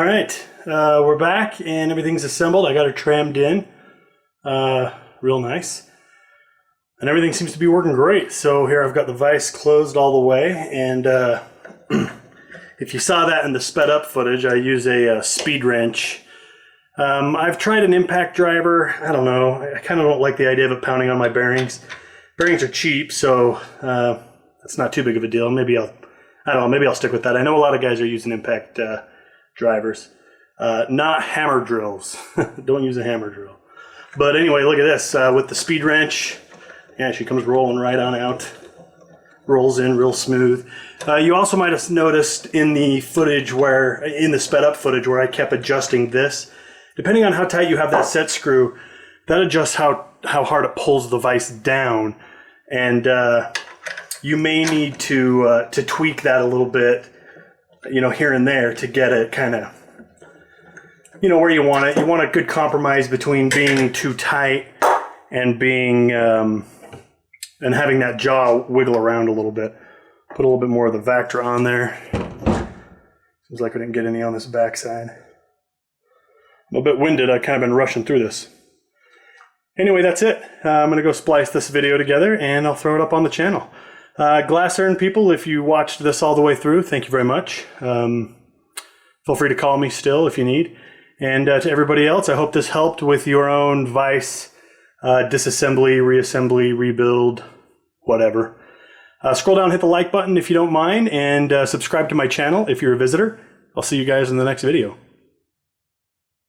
All right, we're back and everything's assembled. I got her trammed in, real nice. And everything seems to be working great. So here I've got the vise closed all the way, and if you saw that in the sped up footage, I use a speed wrench. I've tried an impact driver. I don't know, I kind of don't like the idea of it pounding on my bearings. Bearings are cheap, so that's not too big of a deal. Maybe I don't know, maybe I'll stick with that. I know a lot of guys are using impact drivers, not hammer drills. Don't use a hammer drill. But anyway, look at this, with the speed wrench. Yeah, she comes rolling right on out. Rolls in real smooth. You also might have noticed in the footage in the sped up footage where I kept adjusting this. Depending on how tight you have that set screw, that adjusts how hard it pulls the vise down. And you may need to tweak that a little bit, you know, here and there to get it kind of, you know, where you want it. You want a good compromise between being too tight and being and having that jaw wiggle around a little bit. Put a little bit more of the Vactra on there. Seems like we didn't get any on this backside. I'm a bit winded. I've kind of been rushing through this. Anyway, that's it. I'm going to go splice this video together and I'll throw it up on the channel. Glass Urn people, if you watched this all the way through, thank you very much. Feel free to call me still if you need. And to everybody else, I hope this helped with your own vise disassembly, reassembly, rebuild, whatever. Scroll down, hit the like button if you don't mind, and subscribe to my channel if you're a visitor. I'll see you guys in the next video.